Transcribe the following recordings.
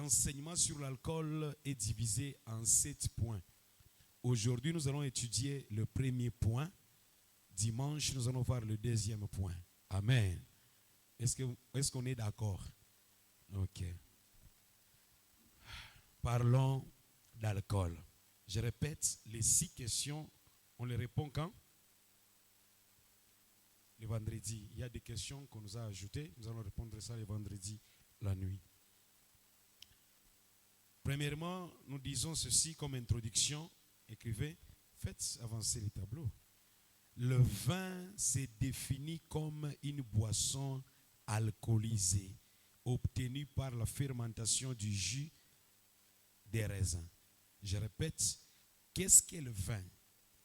l'enseignement sur l'alcool est divisé en 7 points. Aujourd'hui, nous allons étudier le premier point. Dimanche, nous allons voir le deuxième point. Amen. Est-ce qu'on est d'accord? Ok. Parlons d'alcool. Je répète, les 6 questions, on les répond quand? Le vendredi. Il y a des questions qu'on nous a ajoutées. Nous allons répondre à ça le vendredi, la nuit. Premièrement, nous disons ceci comme introduction. Écrivez, faites avancer les tableaux. Le vin s'est défini comme une boisson alcoolisée, obtenue par la fermentation du jus des raisins. Je répète, qu'est-ce qu'est le vin?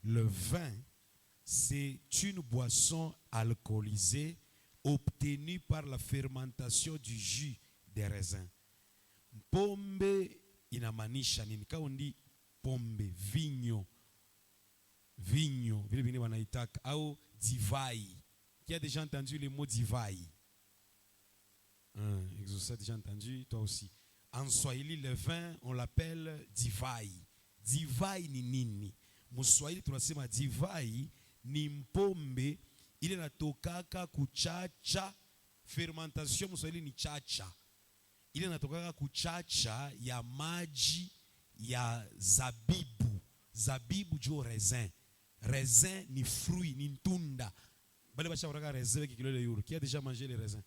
Le vin, c'est une boisson alcoolisée obtenue par la fermentation du jus des raisins. Pombe inamaanisha nini? Kama undi pombe, vinyo, vile vingine wanaitaka, au divai. Qui a déjà entendu le mot divai? Vous avez déjà entendu, toi aussi. En Swahili, le vin, on l'appelle divai. Divai ni nini? Mswahili tunasema divai ni mpombe ile natokaka kuchacha. Fermentation mswahili ni chacha. Ile natokaka kuchacha ya maji ya zabibu. Zabibu jo raisin. Raisin ni fruit, ni ntunda. Bale bacha waraka raisin avec kilo de euro. Qui a déjà mangé les raisins?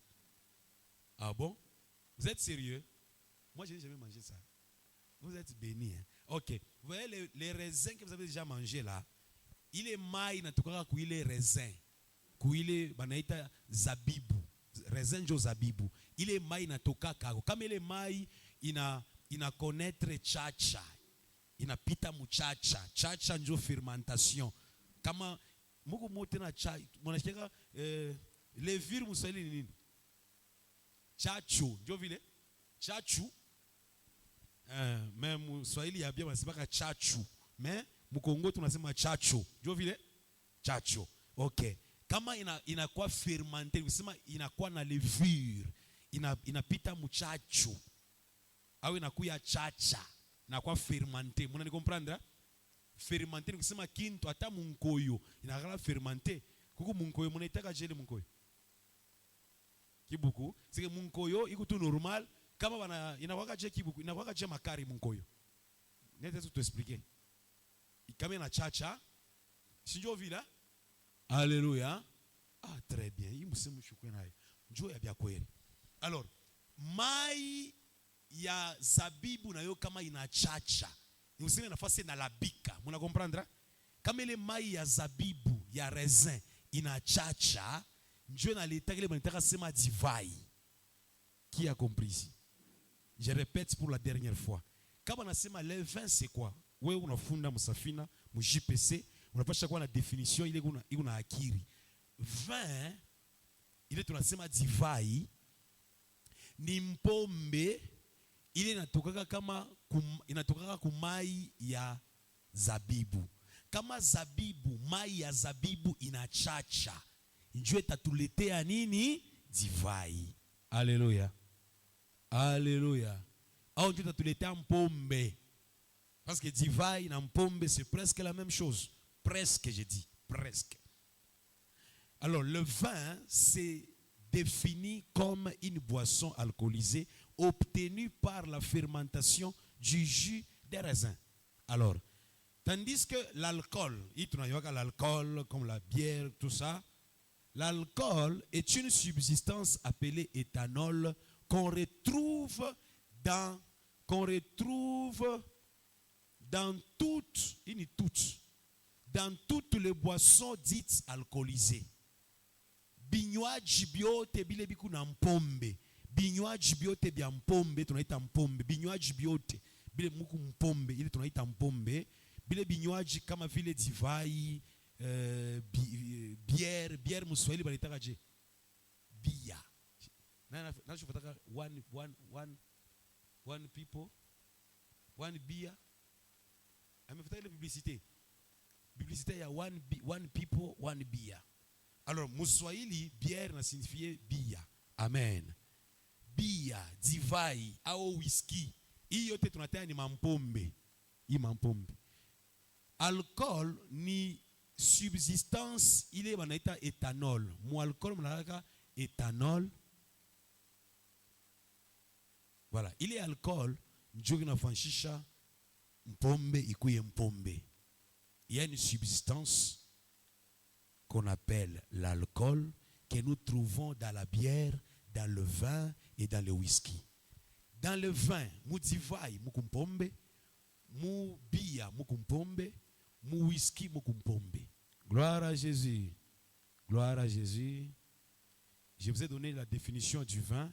Ah bon? Vous êtes sérieux? Moi, je n'ai jamais mangé ça. Vous êtes bénis. Hein? Ok. Vous voyez les raisins que vous avez déjà mangé là, il est maï natokaka kuile raisin. Kuile banaita zabibu. Raisin jo zabibu. Il est maï natokaka. Comme il est maï, ina connaître chacha. Inapita muchacha. Chacha njo fermentation. Kama muko mote na cha, mwanashika levure muswahili ni nini? Chachu. Njo vile? Chachu. Mais Swahili ya bien wanasema chachu. Mais Mkongo tunasema chacho. Ndio vile? Chacho. Okay. Kama inakuwa fermenté, unasema inakuwa na levure. Inapita muchacho. Au inakuwa chacha. Inakuwa fermenté. Muna comprendre? Fermenté ni kusema kintu hata munkoyo inakala fermenté. Kuko munkoyo munaitaka jele munkoyo. Kibuku, c'est que munkoyo iko tout normal. Kama wana inakuwa je kibuku, inakuwa je makari munkoyo. Nenda tu expliquer. Kama ina chacha, sinjo vila? Alléluia. Ah très bien. Hii msimu shukwe nayo. Njoo ya bya kweli. Alors, mai ya zabibu nayo kama ina chacha. Ni useme nafasi na labika. Muna comprendre? Kama ile mai ya zabibu ya raisin ina chacha, njoo na leta kile banataka sema divai. Qui a compris ici? Je répète pour la dernière fois. Kama nasema le vin c'est quoi? Wewe unafunda msafina, mu JPC, unapasha kuwa na definition ile kuna akiri. Vin ile tunasema divai ni mpombe ile inatokaka kama inatokaka kumai ya zabibu. Kama zabibu, mai ya zabibu inachacha, njoo itatuletea nini? Divai. Alléluia. Alléluia. Au njoo itatuletea mpombe. Parce que divai na mpombe c'est presque la même chose. Presque, je dis. Presque. Alors, le vin, c'est défini comme une boisson alcoolisée obtenue par la fermentation du jus des raisins. Alors, tandis que l'alcool, l'alcool comme la bière, tout ça, l'alcool est une substance appelée éthanol qu'on retrouve dans toutes les boissons dites alcoolisées. Binywaji biote bile biku na mpombe. Binywaji biote bya mpombe tunaita mpombe. Binywaji biote bile muku mpombe ile tunaita mpombe. Bile binywaji kama vile divai, bière muswahili banaitaka je? Bia. Na shofataka one people, one beer. Amefuta ile publicité. Publicité ya one people, one beer. Alors, Mouswahili, bière na signifie bia. Amen. Bia, divai, au whisky. Hii yote tunataya ni mampombe. Hii mampombe. Alcool ni subsistance ile wanaita ethanol. Mu alcool mnalaka ethanol. Voilà, ile alcool ndio inafanisha mpombe ikuye mpombe. Il y a une substance qu'on appelle l'alcool que nous trouvons dans la bière, dans le vin et dans le whisky. Dans le vin, mu divai mukumpombe, mu bia mukumpombe, mu whisky mukumpombe. Gloire à Jésus. Gloire à Jésus. Je vous ai donné la définition du vin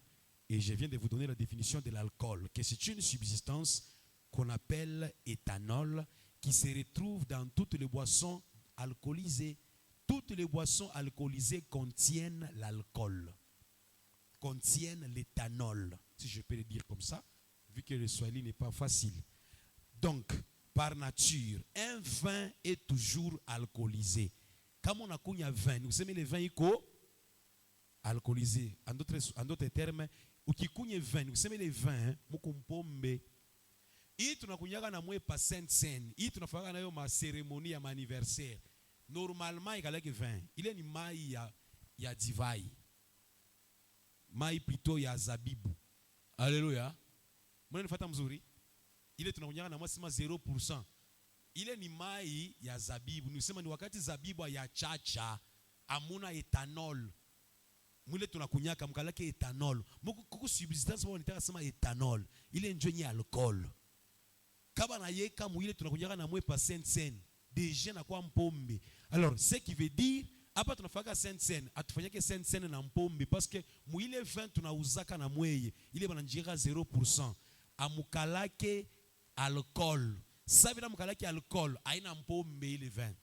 et je viens de vous donner la définition de l'alcool, que c'est une substance qu'on appelle éthanol qui se retrouve dans toutes les boissons alcoolisées. Toutes les boissons alcoolisées contiennent l'alcool, contiennent l'éthanol, si je peux le dire comme ça, vu que le swahili n'est pas facile. Donc, par nature, un vin est toujours alcoolisé. Comme on a connu un vin, vous savez, le vin est alcoolisé. En d'autres termes, ou qui connaît vin, vous savez, le vin, mukumpombe. Et tu n'as pas na mwe pa sainte scène. Et tu n'as pas na yo ma cérémonie à mon anniversaire. Normalement, il y a que vin. Il est ni mai ya divai. Mai plutôt ya zabibu. Alléluia. Mwana nifata mzuri. Ile tunakunyanga na mwasima 0%. Ile ni mai ya zabibu. Nisema ni wakati zabibu ya chacha amuna ethanol. Mwile tunakunyaka mkalake ethanol. Kuku substance wao nitaka sema ethanol. Ile njo ni alcool. Kaba na yeka mwile tunakunyaka na mwe pa sainte scène. Déjà na kwa mpombe. Alors, ce qui veut dire hapa tunafaka sainte scène, atufanyake sainte scène na mpombe parce que mwile 20 tunauzaka na mweye. Ile bananjika 0%. Amukalake alcool. Sasa vile amukalake alcool, haina mpombe ile 20.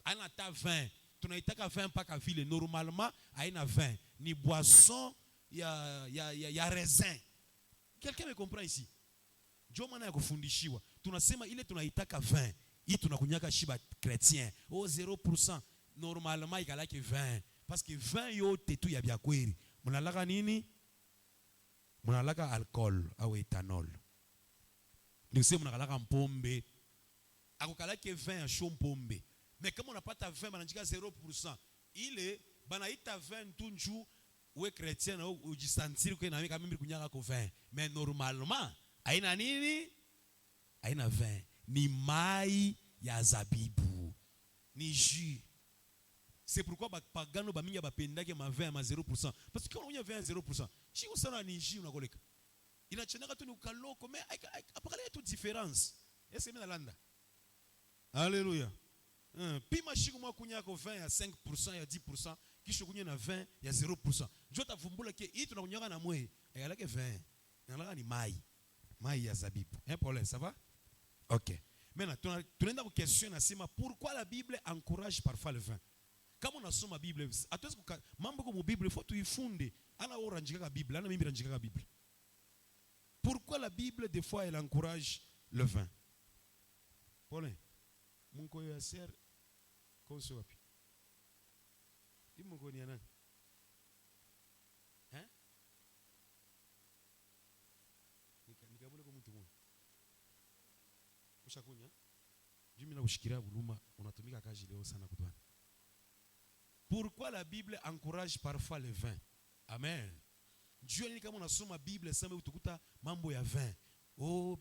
Haina ta 20. Tunaitaka 20 mpaka vile normalement haina 20. Ni boisson ya raisin. Quelqu'un me comprend ici? Ndio maana ya kufundishiwa. Tunasema ile tunaitaka 20. Hii tunakunyaka shiba chrétien. Oh 0%. Normalement ikalaki 20. Parce que 20 yote tu ya bya kweli. Mnalaka nini? Mnalaka alcool au ethanol. Ndio sema mnakalaka mpombe. Akukalaki 20 ya show mpombe. Mais kama unapata 20 bananjika 0%, ile banaita 20 tu njoo we chrétien na ujisentir que na mimi kama mimi kunyaka ko 20. Mais normalement haina nini? Haina 20. Ni mai ya zabibu. Ni jus. C'est pourquoi pagano ba mingi bapendake ma 20 ma 0%. Parce que quand on y a 20 0%, si on sana ni jus unakoleka. Inachenaka tu ni ukaloko mais apakale tu différence. Est-ce que landa? Alléluia. Pima shiku mwa kunya ko 20 ya 5% ya 10%, kisha kunya na 20 ya 0%. Jota vumbula ke hii tunakunyaka na mwe, ayalake 20. Nalaka ni mai. Mai ya zabibu. Paul, ça va? Ok. Maintenant, tunaenda kwa question nasema pourquoi la Bible encourage parfois le vin? Kama unasoma Bible, hatuwezi mambo kwa Bible faut tuifunde. Ana oranjika Bible, ana mimi ranjika Bible. Pourquoi la Bible des fois elle encourage le vin? Paul, munko ya ser konso wapi? Munko ni nani? Hein? Nikabule kwa mtu mmoja. Ushakunya? Jumi na ushikiria buluma unatumika kazi leo sana kutwana. Pourquoi la Bible encourage parfois le vin? Amen. Dieu ni kama unasoma Bible sema utakuta mambo ya vin. Oh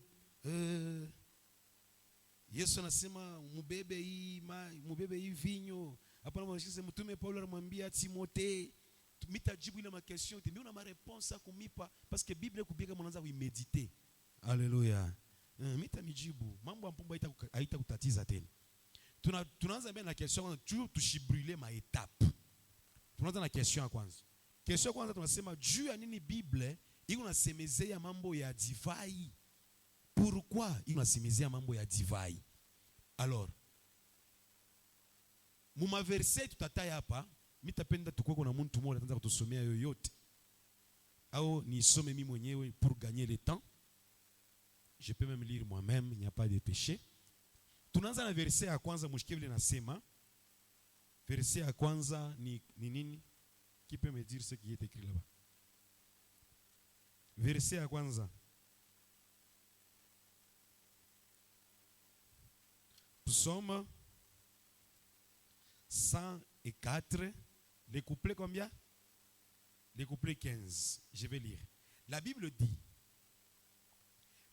Yesu anasema mubebe hii vinyo. Hapa na mwanashize mtume Paulo anamwambia Timothée, mitajibu ile ma question, tu una ma réponse à kumipa parce que Bible kubieka mnaanza kuimediter. Alléluia. Mitamijibu mambo mpumba haita kutatiza tena. Tunaanza mbele na question tu tushibrûler ma étape. Tunaanza na question ya kwanza. Question ya kwanza tunasema juu ya nini Bible iko nasemezea mambo ya divai? Pourquoi iko nasemezea mambo ya divai? Alors muma verset tutataya hapa, mitapenda tukue na mtu mmoja ataanza kutusomea yoyote. Au nisome mimi mwenyewe pour gagner le temps. Je peux même lire moi-même, il n'y a pas de péché. Tunaanza na verset ya kwanza, mshike vile nasema. Verset ya kwanza ni nini? Qui peut me dire ce qui est écrit là-bas? Verset ya kwanza. Psaume 104, les couplets combien? Les couplets 15. Je vais lire. La Bible dit,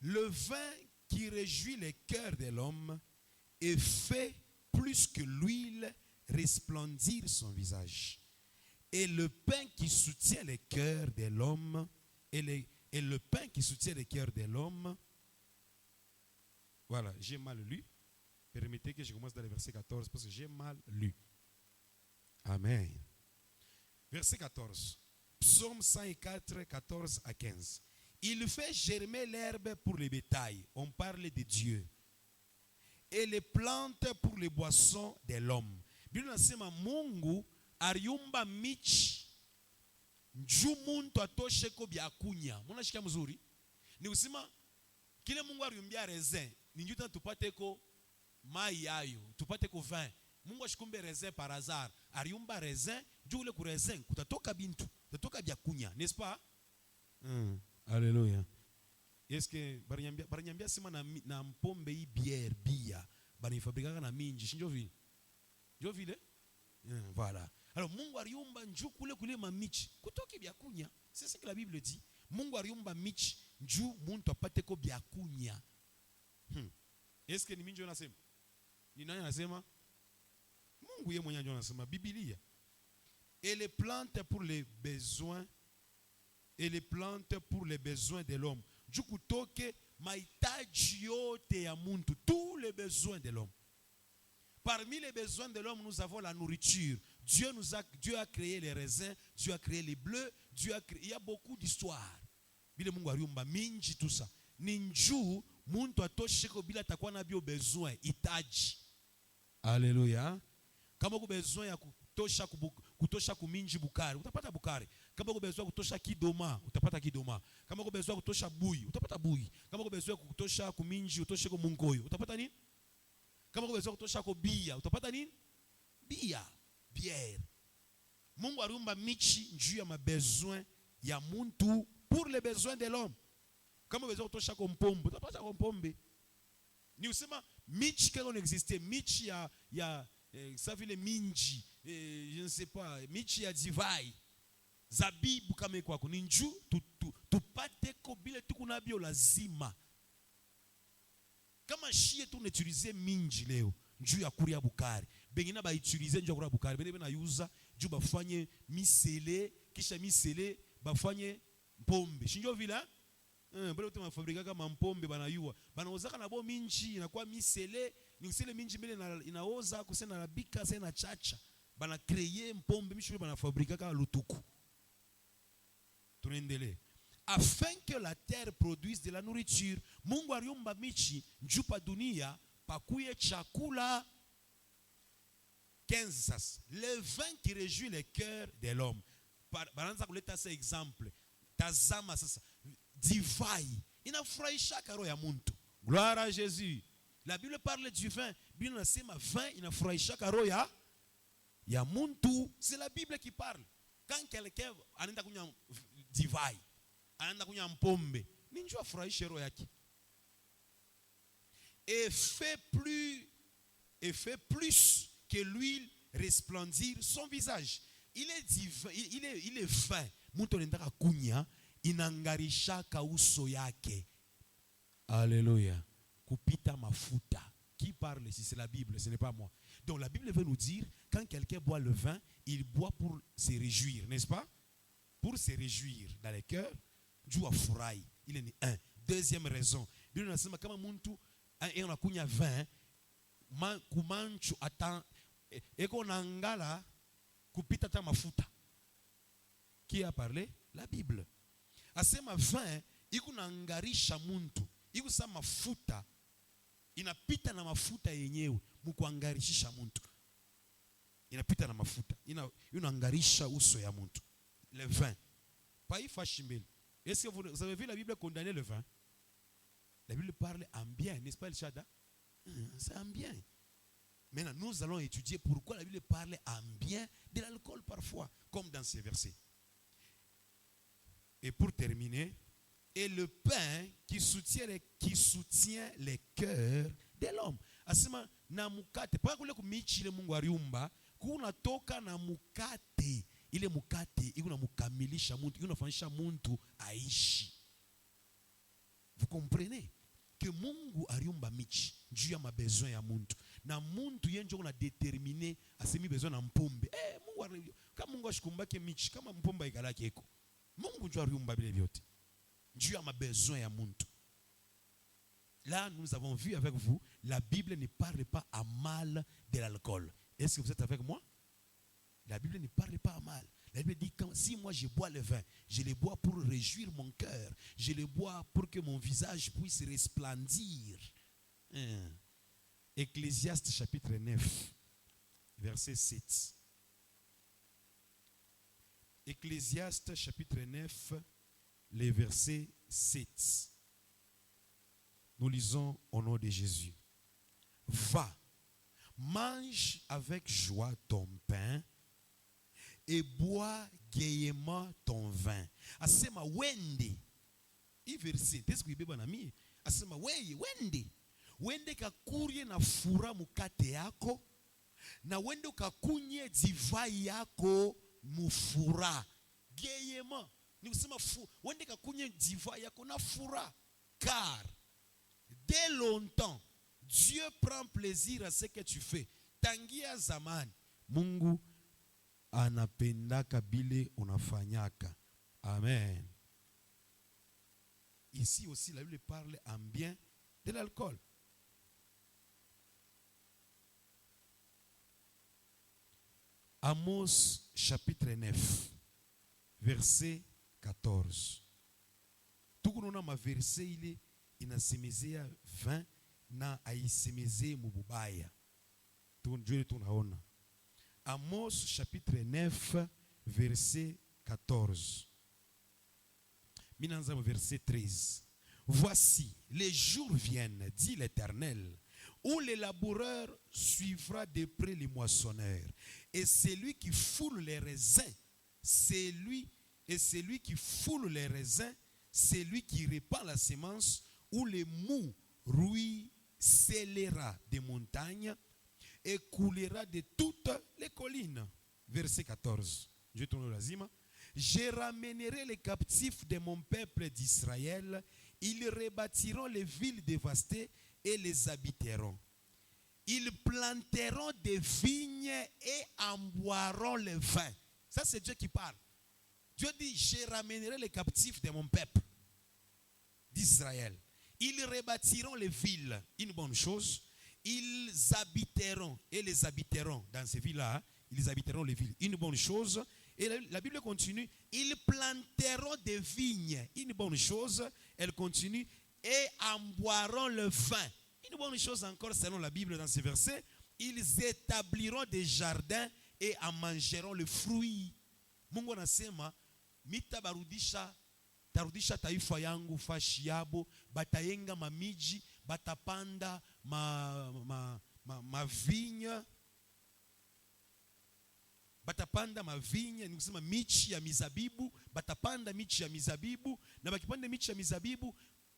le vin qui réjouit les cœurs de l'homme et fait plus que l'huile resplendir son visage. Et le pain qui soutient les cœurs de l'homme, et le pain qui soutient les cœurs de l'homme, voilà, j'ai mal lu. Permettez que je commence dans le verset 14 parce que j'ai mal lu. Amen. Verset 14. Psaume 104, 14 à 15. Il fait germer l'herbe pour les bétails. On parle de Dieu. Et les plantes pour les boissons de l'homme. Biblia inasema Mungu aliumba michi njuu muntu atosheko bya kunya. Munashikia mzuri? Ni kusema kile Mungu aliumbia raisin, ni njuu tupateko mai yayo, tupateko vin. Mungu ashikumbe raisin par hasard. Aliumba raisin, njuu ule ku raisin kutatoka bintu, kutatoka bya kunya, n'est-ce pas? Alléluia. Est-ce que baranyambia sima na mpombe hii bière bia banifabrikaka na minji, shinjo vile? Ndio vile? Voilà. Alors Mungu aliumba njuu kule mamichi kutoka bya kunya. C'est ce que la Bible dit. Mungu aliumba michi njuu muntu apate ko bya kunya. Est-ce que ni minji anasema? Ni nani anasema? Mungu yeye mwenyewe ndio anasema Biblia. Et les plantes pour les besoins de l'homme. Njuu kutoke mahitaji yote ya muntu, tous les besoins de l'homme. Parmi les besoins de l'homme, nous avons la nourriture. Dieu a créé les raisins, Dieu a créé les bleus, il y a beaucoup d'histoires. Bile Mungu aliumba minji tout ça. Ninju muntu atosheko bila takuwa na bio besoin itaji. Alléluia. Kama uko besoin ya kutosha kuminji bukari, utapata bukari. Kama uko besoin kutosha kidoma, utapata kidoma. Kama uko besoin kutosha bui, utapata bui. Kama uko besoin kutosha kuminji, utosheko mungoyo, utapata nini? Kama uko besoin kutosha ko bia, utapata nini? Bia, bière. Mungu aliumba michi njuu ya mabesoin ya muntu pour les besoins de l'homme. Kama besoin kutosha ko mpombe, utapata ko mpombe. Ni usema michi kama n'existe, michi ya ça vile minji, je ne sais pas, michi ya divai. Zabibu kama kwako ni njuu tupate ko bile tukuna bio lazima. Kama shie tu n'utiliser minji leo njuu ya kuria bukari, bengine ba utiliser njuu ya kuria bukari, bengine na yuza njuu bafanye misele, kisha misele bafanye mpombe. Shinjo vile bale utima fabrika kama mpombe banayua banaozaka na bo minji inakuwa misele, ni misele minji mbele inaoza kusena na bika sena chacha bana créer mpombe misho bana fabrika kama lutuku. Tunaendelea. Afin que la terre produise de la nourriture. Mungu aliumba michi njuu pa dunia pakuye chakula. 15 sasa. Le vin qui réjouit les cœurs de l'homme. Bananza kuleta ce exemple. Tazama sasa. Divai inafurahisha roho ya muntu. Gloire à Jésus. La Bible parle du vin. Bible nasema vin inafurahisha roho ya muntu. C'est la Bible qui parle. Quand quelqu'un anaenda kunywa divai, anaenda kunywa mpombe, ni njoo afurahishe roho yake. Et fait plus que l'huile resplendir son visage. Il est divin, il est vin. Muntu anaenda kunywa inangarishaka uso yake. Alléluia. Kupita mafuta. Qui parle ici? C'est la Bible, ce n'est pas moi. Donc la Bible veut nous dire, quand quelqu'un boit le vin, il boit pour se réjouir, n'est-ce pas? Pour se réjouir dans le cœur, Dieu a furahi. Il est un. Deuxième raison. Bible nasema kama muntu anakunya vin, kumanchu ata eko nangala kupita ta mafuta. Qui a parlé? La Bible. Asema vin iko nangarisha muntu. Iko sa mafuta inapita na mafuta yenyewe mkuangarishisha muntu. Inapita na mafuta. Inaangarisha uso ya muntu. Le vin. Pas y fâchimbel. Est-ce que vous avez vu la Bible condamner le vin? La Bible parle en bien, n'est-ce pas, El Shada? C'est en bien. Maintenant, nous allons étudier pourquoi la Bible parle en bien de l'alcool parfois, comme dans ces versets. Et pour terminer, et le pain qui soutient les cœurs de l'homme. Asema na mukate. Paka kule kumichi ile Mungu aliumba, kunatoka na mukate. Ile mukate iko na mukamilisha muntu, iko nafanyisha muntu aishi. Vous comprenez que Mungu aliumba michi juu ya mabesoin ya muntu. Na muntu yenjo kuna determiner asemi besoin na mpombe. Mungu kama Mungu ashikumbake michi kama mpomba ikalake eko. Mungu njoo aliumba bile vyote. Juu ya mabesoin ya muntu. Là, nous avons vu avec vous, la Bible ne parle pas à mal de l'alcool. Est-ce que vous êtes avec moi? La Bible ne parle pas à mal. La Bible dit, si moi je bois le vin, je le bois pour réjouir mon cœur. Je le bois pour que mon visage puisse resplendir. Ecclésiaste chapitre 9, verset 7. Ecclésiaste chapitre 9, le verset 7. Nous lisons au nom de Jésus. Va, mange avec joie ton pain et bois gaiement ton vin. Asema wende. Hii verset, est-ce que vous avez nami? Asema wende. Wende kakurie na fura mukate yako na wende ukakunye divai yako mufura. Gaiement. Ni kusema wende kakunye divai yako na fura. Car dès longtemps, Dieu prend plaisir à ce que tu fais. Tangia zamani, Mungu anapendaka bile unafanyaka. Amen. Ici aussi, la Bible parle en bien de l'alcool. Amos chapitre 9, verset 14. Tukunona ma verset ile inasemezea 20 na aisemezee mububaya. Tunjue tunaona. Amos chapitre 9 verset 14. Minanza verset 13. Voici, les jours viennent, dit l'Éternel, où le laboureur suivra de près les moissonneurs. Et celui qui foule les raisins, celui qui foule les raisins, celui qui répand la semence, où le mou ruissellera des montagnes et coulera de toutes les collines. Verset 14. Je tourne lazima. Je ramènerai les captifs de mon peuple d'Israël. Ils rebâtiront les villes dévastées et les habiteront. Ils planteront des vignes et en boiront le vin. Ça, c'est Dieu qui parle. Dieu dit, je ramènerai les captifs de mon peuple d'Israël. Ils rebâtiront les villes, une bonne chose. Ils habiteront, et les habiteront dans ces villes-là, ils habiteront les villes, une bonne chose. Et la Bible continue, ils planteront des vignes, une bonne chose. Elle continue, et en boiront le vin. Une bonne chose encore selon la Bible dans ces versets, ils établiront des jardins et en mangeront le fruit. Mungu anasema, mitabarudisha tarudisha taifa yangu fashi yabo, batayenga mamiji, batapanda mavinya, batapanda mavinya, ni kusema michi ya mizabibu, batapanda michi ya mizabibu, na bakipanda michi ya mizabibu,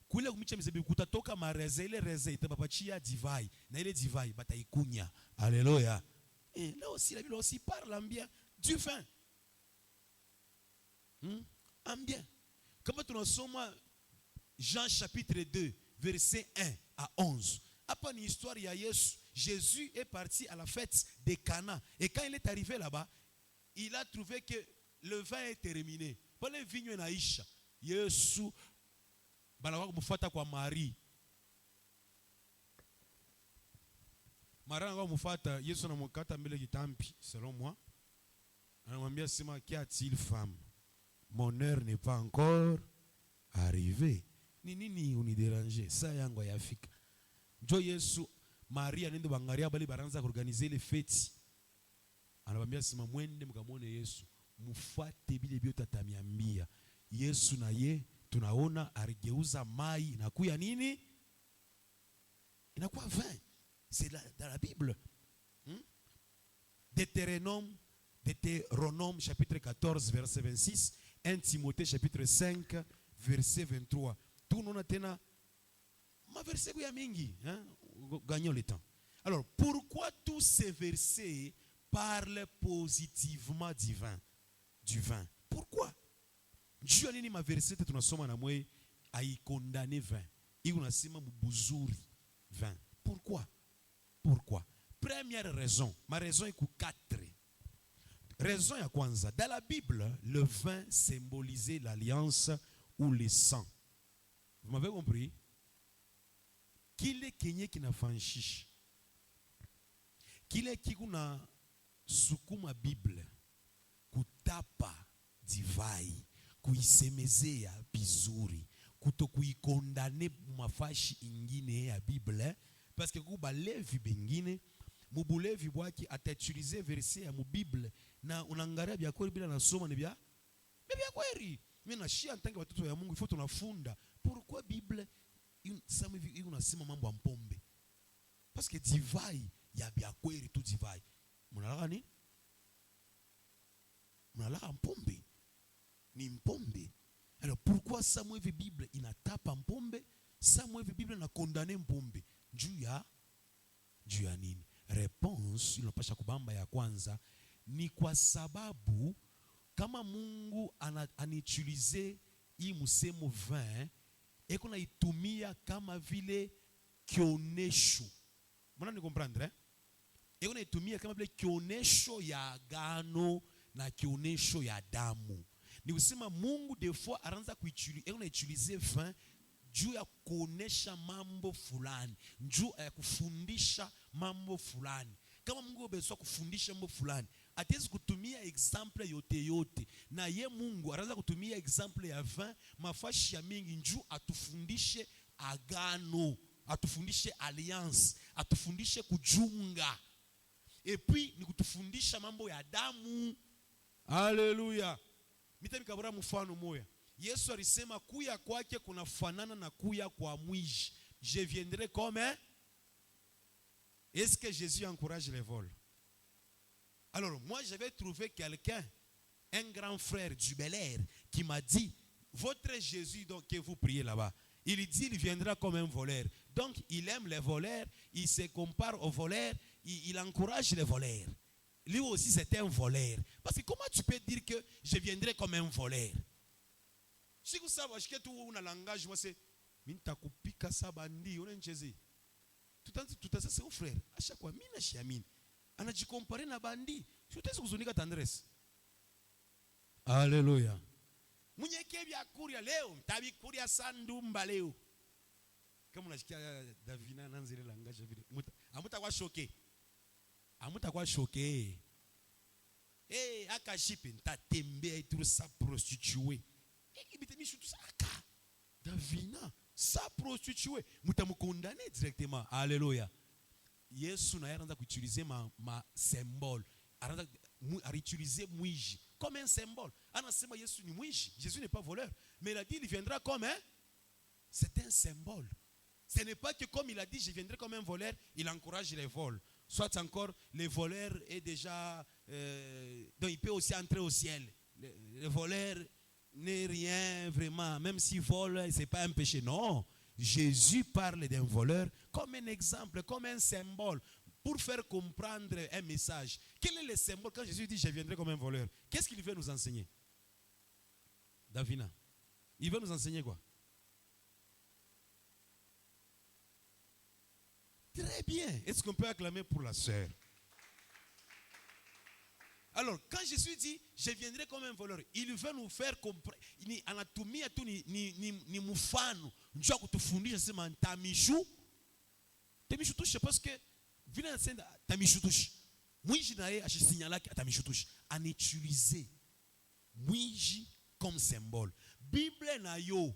kule michi ya mizabibu kutatoka mareze, ile reze itabapachia divai, na ile divai bataikunya. Alléluia. Et là aussi la Bible aussi parle en bien du vin. En bien. Comme tunasoma Jean chapitre 2, verset 1 à 11. Après une histoire, il y a Jésus est parti à la fête de Cana. Et quand il est arrivé là-bas, il a trouvé que le vin est terminé. Pour les vignes naisha, Jésus balawaka mufata kwa Marie. Marie nga mufata, Yesu na mukata mbele kitampi, selon moi. Anamwambia sema, qu'y a-t-il femme? Mon heure n'est pas encore arrivée. Ni nini uniderange? Saa yangu yafika. Njo Yesu, Maria nende bangaria bali baranza organiser les fêtes. Anabambia sema mwende mkamone Yesu. Mufate bile biote atamiambia. Yesu na ye tunaona aligeuza mai inakuya nini? Inakuwa vin. C'est dans la Bible. Deutéronome chapitre 14 verset 26. 1 Timothée chapitre 5 verset 23. Tout nous a tena ma verset ya mingi, gagnons le temps. Alors, pourquoi tous ces versets parlent positivement du vin? Pourquoi? Dieu a dit ma verset tunasoma na mwe aikondane vin. Iko nasema mbuzuri vin. Pourquoi? Pourquoi? Première raison, ma raison est 4. Raison ya kwanza, dans la Bible, le vin symbolisait l'alliance ou le sang. Vous m'avez compris? Kile kenye kinafanshisha, kile kikuna sukuma Bible kutapa divai, kuisemezea bizuri, kutokuikondane mafashi ingine ya Bible, parce que kuba levi bengine mubulevi bwaki atautiliser verset ya mu Bible na unangaria bya kweli bila nasoma ni bya kweli. Mimi nashia ntange watoto ya Mungu ifo tunafunda pourquoi Bible sama hivi unasema mambo ya mpombe, parce que divai ya bya kweli tu divai mnalaka ni mnalaka mpombe ni mpombe. Alors pourquoi sama hivi Bible inatapa mpombe, sama hivi Bible na condamner mpombe juu ya nini? Réponse inapasha kubamba ya kwanza ni kwa sababu kama Mungu anutilize hii msemo vin eko na itumia kama vile kionesho. Mbona ni comprendre? Eko na itumia kama vile kionesho ya agano na kionesho ya damu. Ni kusema Mungu des fois anaanza kuutilize vin juu ya kuonesha mambo fulani, juu ya kufundisha mambo fulani. Kama Mungu amesema kufundisha mambo fulani, hatiwezi kutumia example yote na ye Mungu anaanza kutumia example ya vin mafashi ya mingi juu atufundishe agano, atufundishe alliance, atufundishe kujunga. Et puis ni kutufundisha mambo ya damu. Haleluya. Mitabikabura mfano moya. Yesu alisema kuya kwake kunafanana na kuya kwa mwizi. Je viendrai comme un. Est-ce que Jésus encourage les vols? Alors moi j'avais trouvé quelqu'un, un grand frère du Bel-Air, qui m'a dit, votre Jésus donc que vous priez là-bas, il dit il viendra comme un voleur. Donc il aime les voleurs, il se compare aux voleurs, il encourage les voleurs. Lui aussi c'était un voleur. Parce que comment tu peux dire que je viendrai comme un voleur? Si vous savez que tu as un langage, moi c'est mintakupika sabandi, on encheze. Tout ça c'est un frère. À chaque fois, mina shiamine. Anajicompare na bandi. Je te kuzunika tendresse. Alléluia. Munyeke bya kuria leo, tabi kuria sandumba leo. Kama unasikia Davina nanzile langage vile. Amutakuwa choqué. Amutakuwa choqué. Akashipe ntatembe tout ça prostituée. Davina sa prostituée mutamukondane directement. Alléluia. Yesu na anaanza kuutiliser ma symbole, anaanza utiliser mwizi comme un symbole. Anasema Yesu ni mwizi. Jésus n'est pas voleur, mais il a dit il viendra comme un, c'est un symbole. Ce n'est pas que comme il a dit je viendrai comme un voleur, il encourage les vols. Soit encore les voleurs est déjà donc il peut aussi entrer au ciel. Les voleurs n'est rien vraiment, même s'il vole, c'est pas un péché. Non, Jésus parle d'un voleur comme un exemple, comme un symbole, pour faire comprendre un message. Quel est le symbole quand Jésus dit je viendrai comme un voleur? Qu'est-ce qu'il veut nous enseigner? Davina, il veut nous enseigner quoi? Très bien. Est-ce qu'on peut acclamer pour la sœur? Alors, quand Jésus dit, je viendrai comme un voleur, il veut nous faire comprendre. Ni anatumia tu ni mufano. Njoo kutufundisha sema tamishu. Tamishu tushe parce que vile anasema tamishu tushe. Mwiji na yeye ashisinyala tamishu tushe. Anutiliser mwiji comme symbole. Bible na yo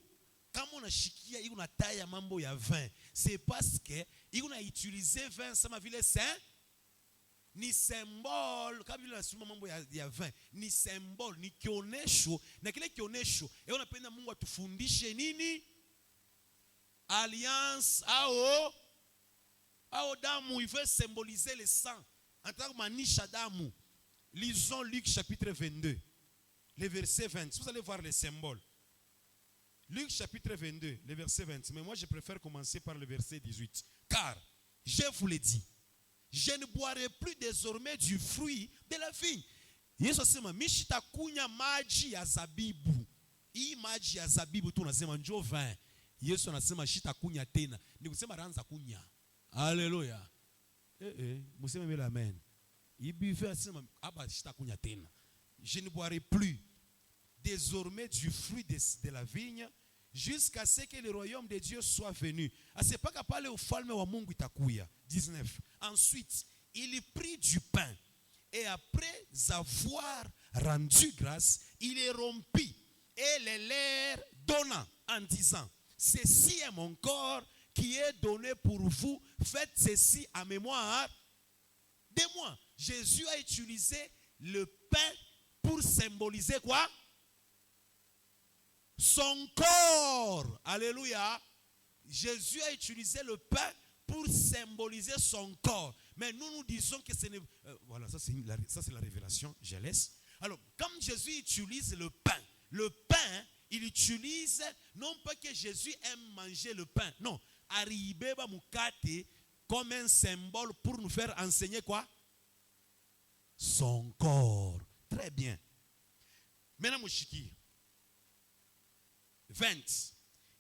kama unashikia iko na taya mambo ya vin, c'est parce que iko na utiliser vin sama vile saint ni symbole. Kama vile nasema mambo ya vin ni symbole, ni kionesho, na kile kionesho yeye anapenda Mungu atufundishe nini? Alliance au damu. Il veut symboliser le sang. En tant que manisha damu. Lisons Luc chapitre 22, le verset 20. Vous allez voir les symboles. Luc chapitre 22, le verset 20. Mais moi je préfère commencer par le verset 18. Car, je vous l'ai dit, je ne boirai plus désormais du fruit de la vigne. Yesu asema mishitakunya maji ya zabibu. Hii maji ya zabibu tunasema njo vin. Yesu anasema shitakunya tena. Ni kusema anaanza kunya. Haleluya. Museme mbele amen. Ibive asema aba shitakunya tena. Je ne boirai plus désormais du fruit de la vigne jusqu'à ce que le royaume de Dieu soit venu. Asepaka pale ufalme wa Mungu itakuya. 19. Ensuite, il prit du pain et après avoir rendu grâce, il les rompit et les leur donna en disant: ceci est mon corps qui est donné pour vous, faites ceci en mémoire de moi. Jésus a utilisé le pain pour symboliser quoi? Son corps. Alléluia. Jésus a utilisé le pain pour symboliser son corps. Mais nous disons que ce n'est... voilà, ça c'est la révélation, je laisse. Alors, comme Jésus utilise le pain, il utilise, non pas que Jésus aime manger le pain, non, arribeba mukate comme un symbole pour nous faire enseigner quoi? Son corps. Très bien. Maintenant, Mouchiki. 20.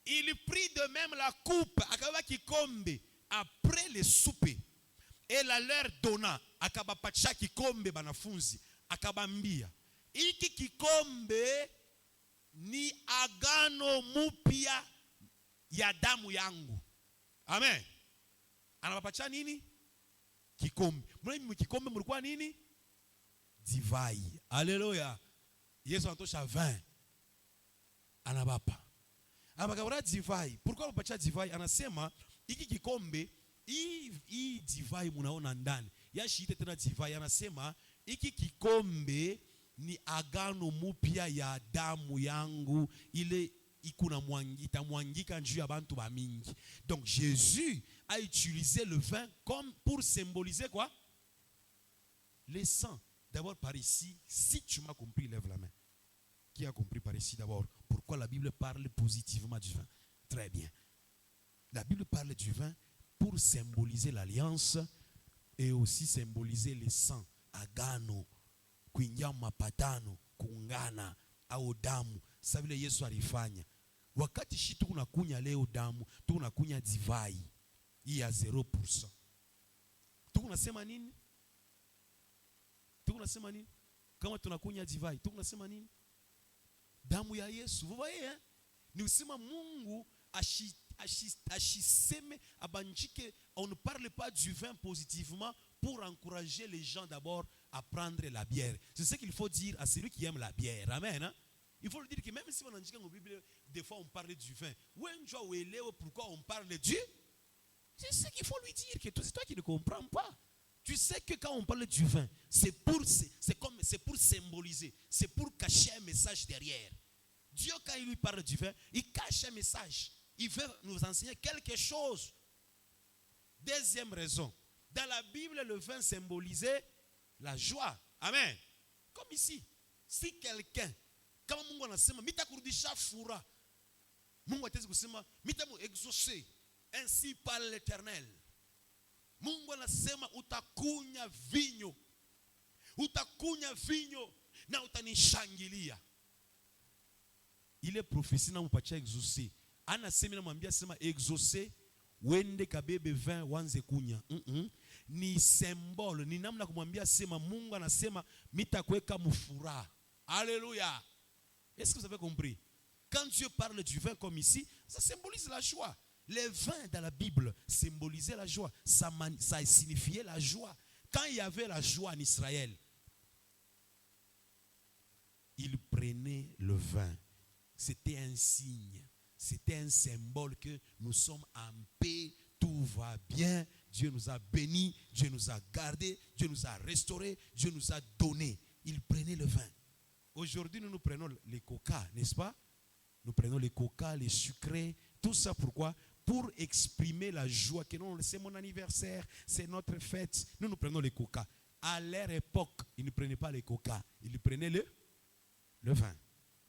Il prit de même la coupe, akaba kikombe, après le souper, et la leur donna, akaba pacha kikombe banafunzi, akaba mbia. Iki kikombe ni agano mupya ya damu yangu. Amen. Anabapacha nini? Kikombe. Mwenye kikombe mulikuwa nini? Divai. Alléluia. Yesu anatosha vin. Anabapa. Abakabura divai. Pourquoi anabapacha divai? Anasema iki kikombe hii divai munaona ndani. Yashiite tena divai. Anasema iki kikombe ni agano mupya ya damu yangu, ile itamwangika njuu ya bantu ba mingi. Donc Jésus a utilisé le vin comme pour symboliser quoi? Le sang. D'abord par ici, si tu m'as compris, lève la main. Qui a compris par ici d'abord pourquoi la Bible parle positivement du vin? Très bien. La Bible parle du vin pour symboliser l'alliance et aussi symboliser le sang, agano, kuingia mapatano, kuungana au damu. Sasa vile Yesu alifanya. Wakati shi tunakunya leo damu, tunakunya divai hii ya 0%. Tunasema nini? Tunasema nini? Kama tunakunya divai, tunasema nini? Damu ya Yesu. Vous voyez, hein? Ni usema Mungu ashiseme abanjike. On ne parle pas du vin positivement pour encourager les gens d'abord à prendre la bière. C'est ce qu'il faut dire à celui qui aime la bière. Amen. Hein? Il faut lui dire que même si on a dit dans la Bible, des fois on parle du vin. Pourquoi on parle du? C'est ce qu'il faut lui dire, que c'est toi qui ne comprends pas. Tu sais que quand on parle du vin, c'est pour symboliser, c'est pour cacher un message derrière. Dieu, quand il lui parle du vin, il cache un message. Il veut nous enseigner quelque chose. Deuxième raison. Dans la Bible, le vin symbolisait la joie. Amen. Comme ici. Si quelqu'un, quand Mungu anasema, mitakurudisha fura, Mungu atezi kusema, mitamu exaucer, ainsi parle l'Éternel. Mungu anasema utakunya vinyo. Utakunya vinyo na utanishangilia. Ile prophétie na mpacha exaucer. Anasema na mwambia sema exaucer, wende kabebe vin wanze kunya. Ni symbole, ni namna kumwambia sema Mungu anasema mitakuweka mufuraha. Alléluia. Est-ce que vous avez compris? Quand Dieu parle du vin comme ici, ça symbolise la joie. Les vins dans la Bible symbolisaient la joie. Ça signifiait la joie. Quand il y avait la joie en Israël, ils prenaient le vin. C'était un signe. C'était un symbole que nous sommes en paix, tout va bien. Dieu nous a bénis, Dieu nous a gardés, Dieu nous a restaurés, Dieu nous a donné. Ils prenaient le vin. Aujourd'hui, nous prenons les coca, n'est-ce pas? Nous prenons les coca, les sucrés, tout ça pourquoi? Pour exprimer la joie que non, c'est mon anniversaire, c'est notre fête. Nous prenons les coca. À leur époque, ils ne prenaient pas les coca, ils prenaient le vin.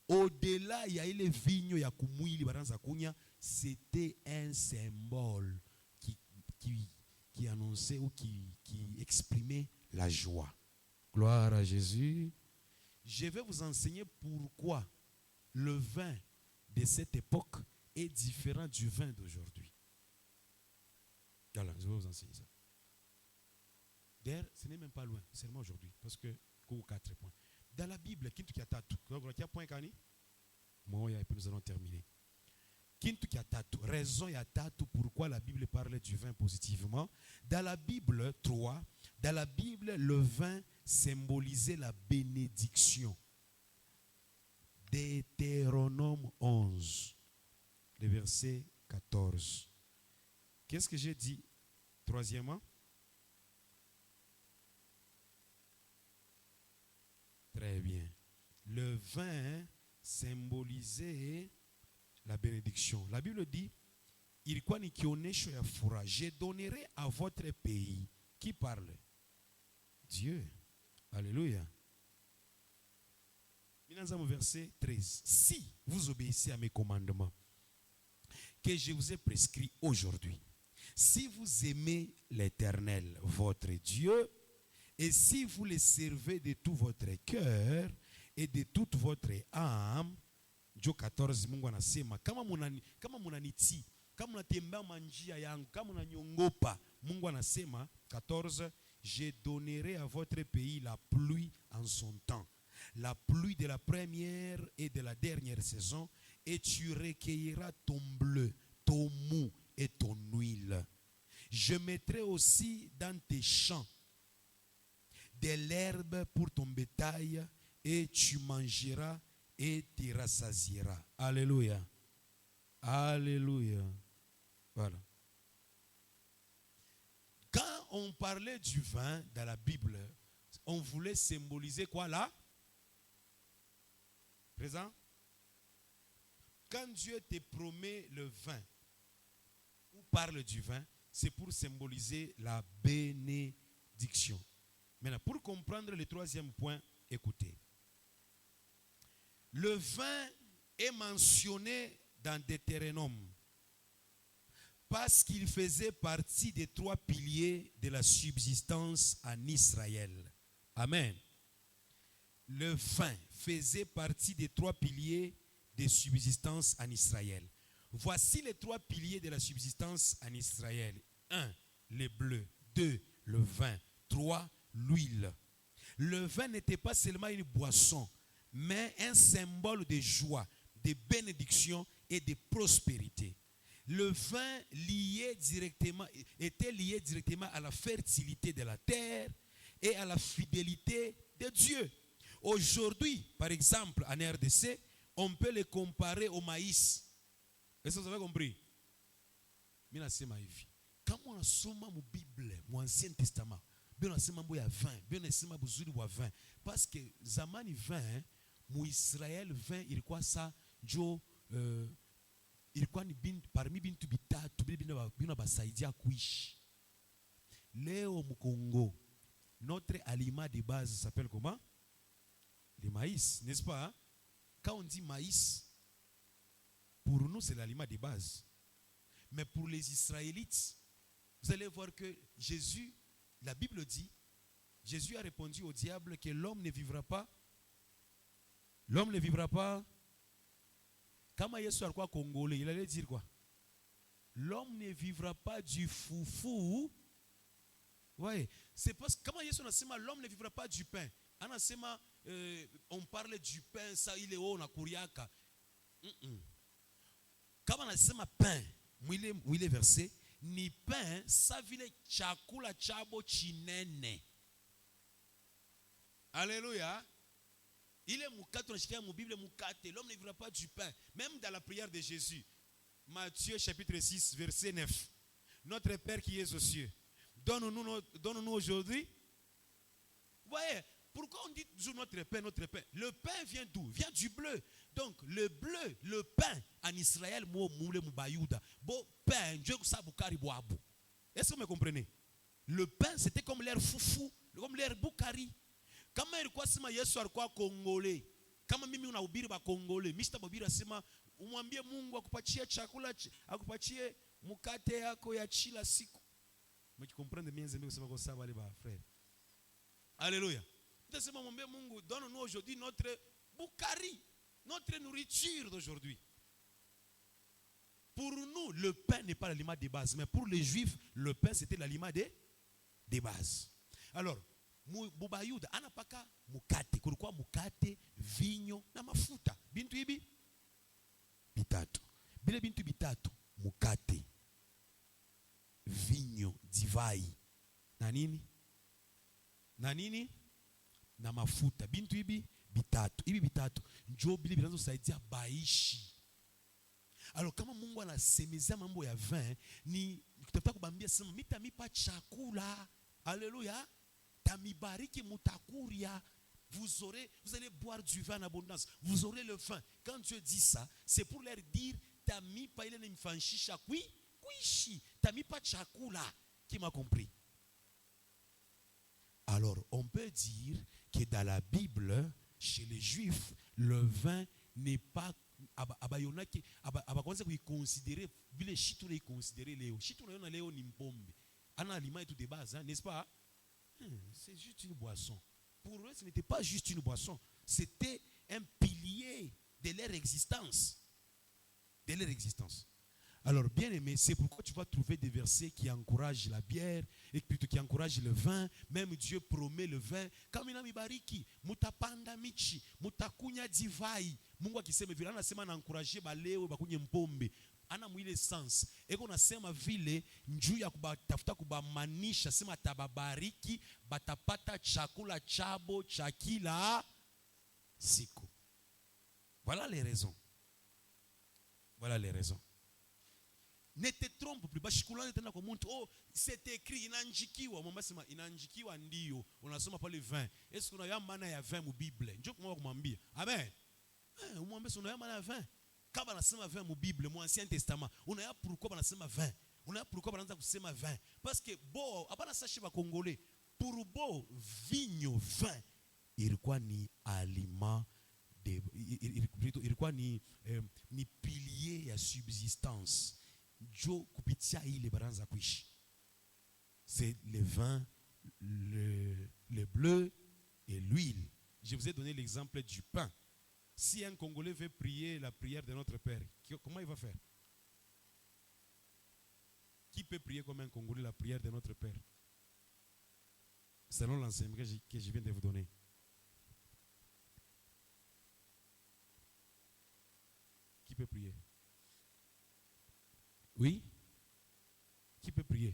Au-delà, il y a eu les vignes, il y a c'était un symbole qui qui annonçait ou qui exprimait la joie. Gloire à Jésus. Je vais vous enseigner pourquoi le vin de cette époque est différent du vin d'aujourd'hui. Voilà, je vais vous enseigner ça. D'ailleurs, ce n'est même pas loin, seulement aujourd'hui, parce que 4 points. Dans la Bible, Kintu Kiatatu, nous allons terminer. Kintu Kiatatu, raison Yatatu, pourquoi la Bible parle du vin positivement. Dans la Bible 3, dans la Bible, le vin symbolisait la bénédiction. Deutéronome 11, le verset 14. Qu'est-ce que j'ai dit? Troisièmement, très bien. Le vin symbolisait la bénédiction. La Bible dit, je donnerai à votre pays. Qui parle? Dieu. Alléluia. Verset 13. Si vous obéissez à mes commandements que je vous ai prescrits aujourd'hui, si vous aimez l'Éternel, votre Dieu, et si vous le servez de tout votre cœur et de toute votre âme, Job 14, Mungu anasema, kama munanitii, kama munatembea manjia yangu, kama munanyongopa, Mungu anasema 14, je donnerai à votre pays la pluie en son temps, la pluie de la première et de la dernière saison, et tu recueilleras ton bleu, ton mou et ton huile. Je mettrai aussi dans tes champs de l'herbe pour ton bétail, et tu mangeras et tu rassasieras. Alléluia. Alléluia. Voilà. Quand on parlait du vin dans la Bible, on voulait symboliser quoi là? Présent? Quand Dieu te promet le vin, ou parle du vin, c'est pour symboliser la bénédiction. Maintenant, pour comprendre le troisième point, écoutez. Le vin est mentionné dans Deutéronome parce qu'il faisait partie des 3 piliers de la subsistance en Israël. Amen. Le vin faisait partie des 3 piliers de subsistance en Israël. Voici les 3 piliers de la subsistance en Israël. 1, le bleu. 2, le vin. 3, l'huile. Le vin n'était pas seulement une boisson, mais un symbole de joie, de bénédiction et de prospérité. Le vin était lié directement à la fertilité de la terre et à la fidélité de Dieu. Aujourd'hui, par exemple, en RDC, on peut le comparer au maïs. Est-ce que vous avez compris? Quand on a sommé la Bible, l'Ancien Testament, bien nasema mambo ya vin, bien nasema buzuri wa vin, parce que zamani vin mu Israel vin ilikuwa sa njo ilikuwa ni parmi bintu bitatu bina basaidia kuishi. Leo mu Congo, notre aliment de base s'appelle comment? Le maïs, n'est-ce pas? Quand on dit maïs, pour nous c'est l'aliment de base. Mais pour les Israélites, vous allez voir que Jésus, la Bible dit, Jésus a répondu au diable que l'homme ne vivra pas. L'homme ne vivra pas. Quand Yesu alikuwa congolais, il allait dire quoi? L'homme ne vivra pas du foufou. Ouais, c'est parce que quand Yesu nasema l'homme ne vivra pas du pain. Anasema on parle du pain, ça il est haut na kuriaka. Quand anasema pain, mwile verset ni pain sa vile chakula chabo chinene. Alléluia. Il est mukate, on a mu Bible mukate. L'homme ne vivra pas du pain. Même dans la prière de Jésus. Matthieu chapitre 6 verset 9. Notre Père qui es aux cieux, donne-nous aujourd'hui. Vous voyez, pourquoi on dit toujours notre pain, notre pain? Le pain vient d'où? Vient du bleu. Donc le bleu, le pain en Israël, bon pain, Dieu sa bukari boabu. Est-ce que vous me comprenez? Le pain c'était comme l'air foufou, comme l'air bukari. Kama ilikuwa sema Yesu alikuwa Kongole, kama mimi unahubiri ba Kongole, mimi sitabubiri asema umwambie Mungu akupatie chakula, akupatie mkate yako ya kila siku. Mais tu comprends de bien que ça va ça va aller frère. Alléluia. Laissez-moi mon bien Mungu, donne-nous aujourd'hui notre boukari, notre nourriture d'aujourd'hui. Pour nous, le pain n'est pas l'aliment de base, mais pour les Juifs, le pain c'était l'aliment de base. Alors, Bubayuda anapaka mukate, kulikuwa mukate, vinyo na mafuta. Bintu hivi bitatu. Bile bintu bitatu, mukate, vinyo, divai, na nini? Na nini? Na mafuta. Bintu hivi bitatu. Hivi bitatu njoo bile vinazosaidia baishi. Alors kama Mungu anasemezea mambo ya vin, ni kutafuta kubambia sema mitamipa chakula. Alléluia. Tamibariki mutakuria. Vous allez boire du vin en abondance. Vous aurez le vin. Quand Dieu dit ça, c'est pour leur dire tamipa ile nimfanshisha kuishi. Tamipa chakula. Qui m'a compris? Alors, on peut dire que dans la Bible, chez les Juifs, le vin n'est pas abayonaki abakonza kuiconsidérer vile shitu na iconsidérer leo. Shitu na leo ni mpombe. Ana aliment et tout de base, hein, n'est-ce pas? C'est juste une boisson. Pour eux, ce n'était pas juste une boisson. C'était un pilier de leur existence. De leur existence. Alors, bien aimé, c'est pourquoi tu vas trouver des versets qui encouragent la bière et plutôt qui encouragent le vin. Même Dieu promet le vin. Kamina mibariki, mutapanda michi, mutakunya divai. Mungu akisema vile anasema na encourager baleo bakunye mpombe. Ana mwile sense. Eko nasema vile njuu ya kubatafuta kubamanisha sema tababariki batapata chakula chabo cha kila siku. Voilà les raisons. Voilà les raisons. Ne te trompe plus. Bashikulane tena kwa muntu. Oh, c'est écrit, inanjikiwa. Mama sema inanjikiwa ndio. Unasoma pale 20. Est-ce qu'on a ya maana ya 20 mu Bible? Njoo kwa kumwambia. Amen. Umwambie una ya maana ya 20. Kama nasema 20 mu Bible, mu Ancien Testament, una ya pourquoi banasema 20? Una ya pourquoi banaanza kusema 20? Parce que bo, hapana sashi ba Congolais. Pour bo vinyo 20 ilikuwa ni aliment ilikuwa ni pilier ya subsistance. Jo kupitia ile baranza kuishi. C'est le vin, le bleu et l'huile. Je vous ai donné l'exemple du pain. Si un Congolais veut prier la prière de notre Père, comment il va faire? Qui peut prier comme un Congolais la prière de notre Père? Selon l'enseignement que je viens de vous donner. Qui peut prier? Oui? Qui peut prier?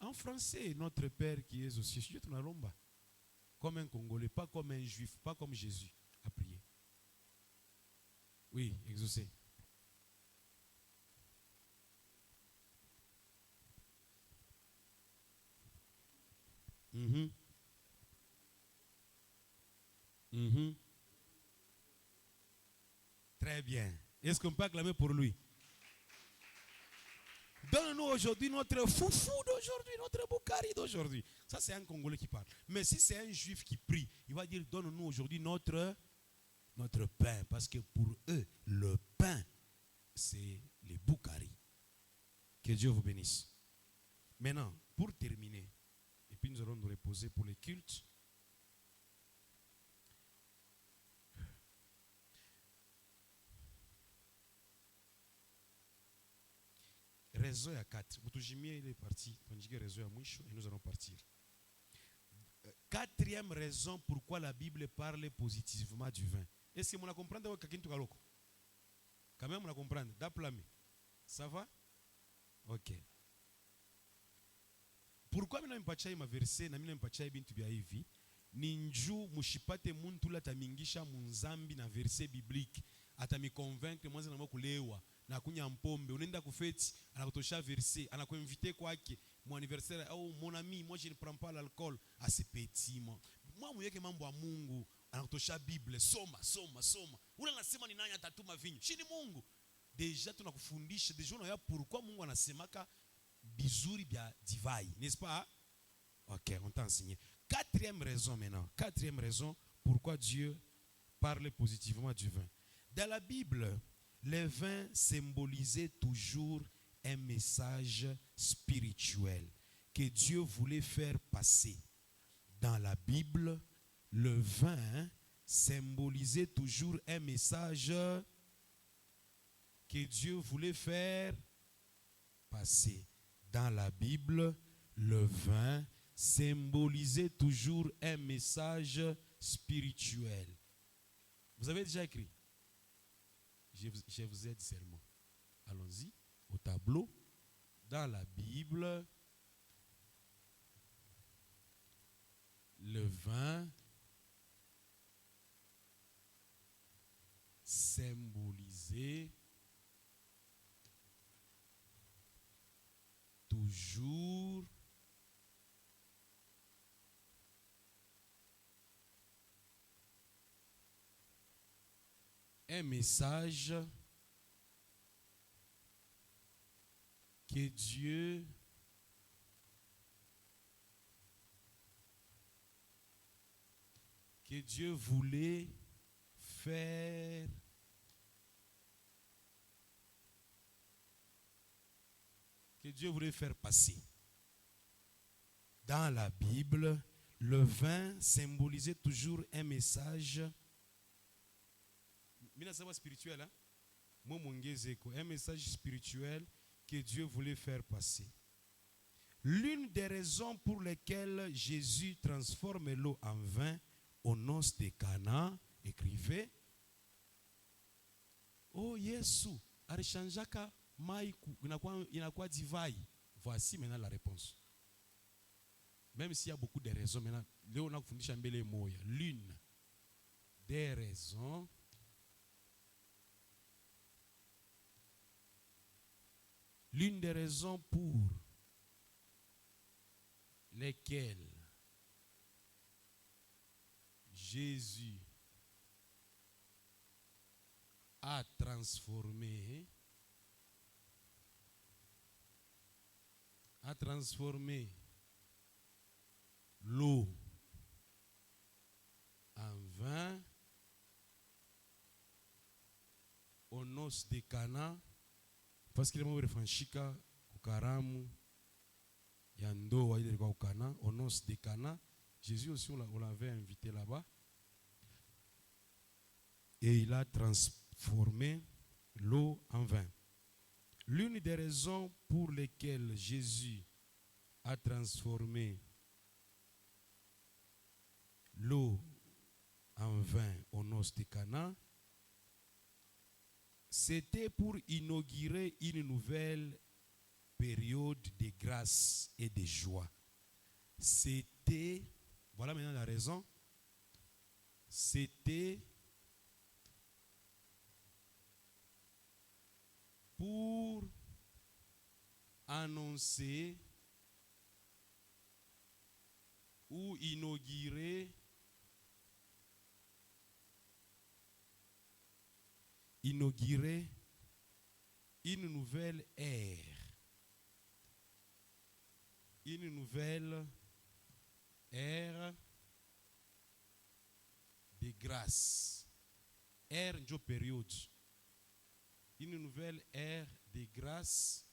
En français, notre Père qui est aux cieux, je te l'alomba. Comme un Congolais, pas comme un Juif, pas comme Jésus a prié. Oui, exaucé. Très bien. Est-ce qu'on peut acclamer pour lui? Donne-nous aujourd'hui notre foufou d'aujourd'hui, notre boukari d'aujourd'hui. Ça, c'est un Congolais qui parle. Mais si c'est un Juif qui prie, il va dire, donne-nous aujourd'hui notre pain. Parce que pour eux, le pain, c'est les boukari. Que Dieu vous bénisse. Maintenant, pour terminer, et puis nous allons nous reposer pour les cultes. Raison à 4. Moutujimie il est parti. Tandis que raison à moucho et nous allons partir. Quatrième raison pourquoi la Bible parle positivement du vin. Est-ce que vous comprenez ou quelqu'un tout galoko? Quand même vous comprenez. D'aplame. Ça va? Ok. Pourquoi mimi nampatia ma verset na mimi nampatia bintu bya hivi? Ninju mushipate muntu la tamingisha munzambi na verset biblique. Atamiconvaincre mwanzo na kulewa. Na kunya mpombe unaenda kufeti anakutosha verset anakuinviter kwake mon anniversaire au mon ami moi je ne prends pas l'alcool à ce petit moi mweke mambo ya Mungu anakutosha Bible soma ule anasema ni nani atatuma vinyo shini Mungu deja tunakufundisha deja unaona pourquoi Mungu anasemaka bizuri bya divai n'est-ce pas? OK, on t'a enseigné. Quatrième raison pourquoi Dieu parle positivement du vin. Dans la Bible, le vin symbolisait toujours un message spirituel que Dieu voulait faire passer. Dans la Bible, le vin symbolisait toujours un message que Dieu voulait faire passer. Dans la Bible, le vin symbolisait toujours un message spirituel. Vous avez déjà écrit? Je vous aide seulement. Allons-y, au tableau. Dans la Bible, le vin symbolisait toujours un message que Dieu voulait faire passer. Dans la Bible, le vin symbolisait toujours un message spirituel, hein? Un message spirituel que Dieu voulait faire passer. L'une des raisons pour lesquelles Jésus transforme l'eau en vin aux noces de Cana, écrivait: Oh Yesu, arishanjaka maiku inakuwa divai. Voici maintenant la réponse. Même s'il y a beaucoup de raisons, maintenant, Léo n'a fundisha mbele moya. L'une des raisons pour lesquelles Jésus a transformé l'eau en vin aux noces de Cana, parce qu'il m'a refranchika kukaramu ya ndoa ile ilikuwa Cana, aux noces de Cana. Jésus aussi on l'avait invité là-bas et il a transformé l'eau en vin. L'une des raisons pour lesquelles Jésus a transformé l'eau en vin aux noces de Cana, c'était pour inaugurer une nouvelle période de grâce et de joie. Voilà maintenant la raison, c'était pour annoncer ou inaugurer une nouvelle ère. Une nouvelle ère de grâce. Ère de période. Une nouvelle ère de grâce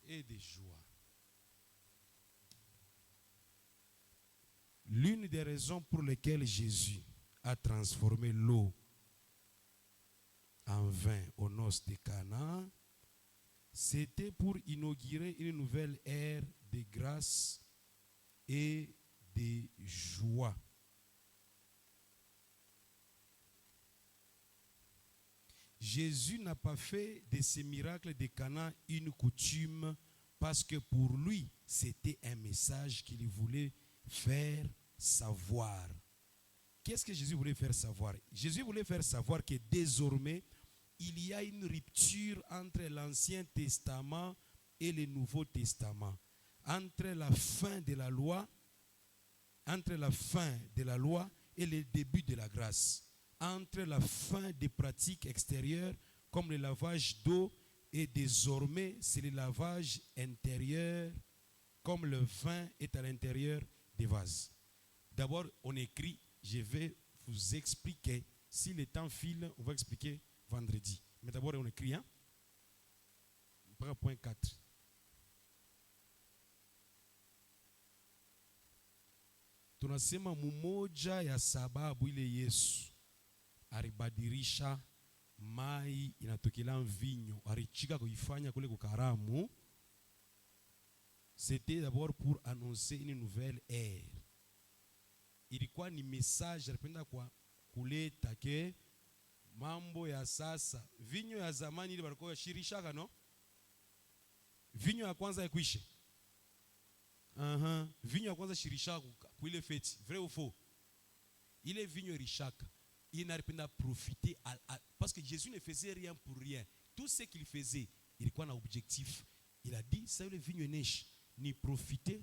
et de joie. L'une des raisons pour lesquelles Jésus a transformé l'eau en vin aux noces de Cana, c'était pour inaugurer une nouvelle ère de grâce et de joie. Jésus n'a pas fait de ces miracles de Cana une coutume parce que pour lui, c'était un message qu'il voulait faire savoir. Qu'est-ce que Jésus voulait faire savoir? Jésus voulait faire savoir que désormais, il y a une rupture entre l'Ancien Testament et le Nouveau Testament. Entre la fin de la loi et le début de la grâce. Entre la fin des pratiques extérieures comme le lavage d'eau et désormais c'est le lavage intérieur comme le vin est à l'intérieur des vases. D'abord on écrit, je vais vous expliquer. Si le temps file, on va expliquer vendredi. Mais d'abord on écrit, hein? mpaka point 4. Tunasema mmoja ya sababu ile Yesu alibadilisha mai inatokela mvinyo, alichika kuifanya kule kukaramu, c'était d'abord pour annoncer une nouvelle ère. Ilikuwa ni message alipenda kwa kuleta ke mambo ya sasa, vinyo ya zamani ile walikuwa shirishaka, no? Vinyo ya kwanza yakwishe. Vinyo ya kwanza shirishaka kwa ile feti, vrai ou faux? Ile vinyo rishaka, il n'arrêtait profiter parce que Jésus ne faisait rien pour rien. Tout ce qu'il faisait, il avait un objectif. Il a dit, ça le vinyo neige, ni profiter,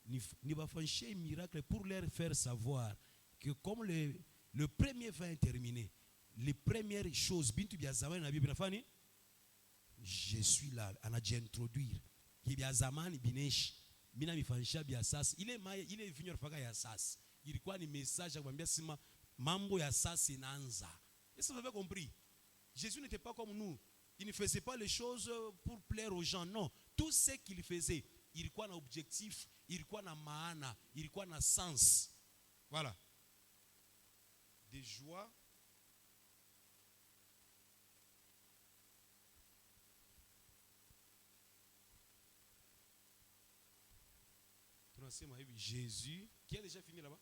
ni va faire un miracle pour leur faire savoir que comme le premier vin est terminé, les premières choses, je suis là, on a déjà introduire. Il y a zamani binesh, mina mifanisha bia sas. Il est venu faire ya sas. Il quoi ni message à kwambia sima mambo ya sas inaanza. Est-ce que vous avez compris? Jésus n'était pas comme nous. Il ne faisait pas les choses pour plaire aux gens, non. Tout ce qu'il faisait, il quoi un objectif, il quoi un maana, il quoi un sens. Voilà. Des joies. Jésus, qui a déjà fini là-bas?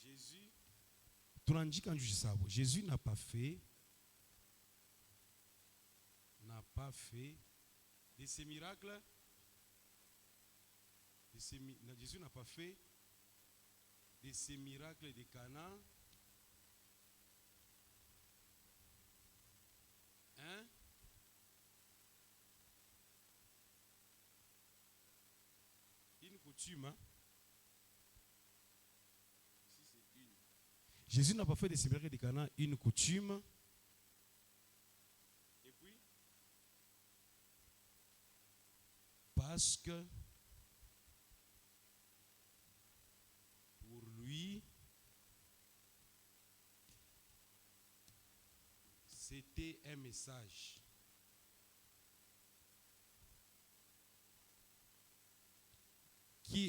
Jésus, Jésus n'a pas fait de ces miracles. Jésus n'a pas fait de ces miracles de Cana. Hein? Une coutume. Hein? Jésus n'a pas fait de ces miracles de Cana une coutume. Et puis, parce que pour lui, c'était un message.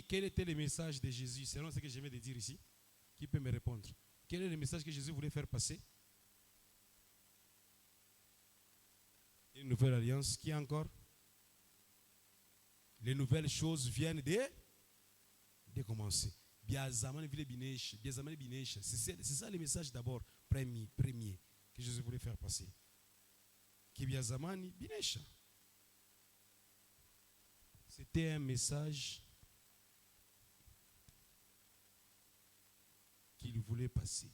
Quel était le message de Jésus selon ce que je viens de dire ici? Qui peut me répondre? Quel est le message que Jésus voulait faire passer? Une nouvelle alliance. Qui encore? Les nouvelles choses viennent de commencer. C'est ça le message d'abord, premier que Jésus voulait faire passer. C'était un message qu'il voulait passer.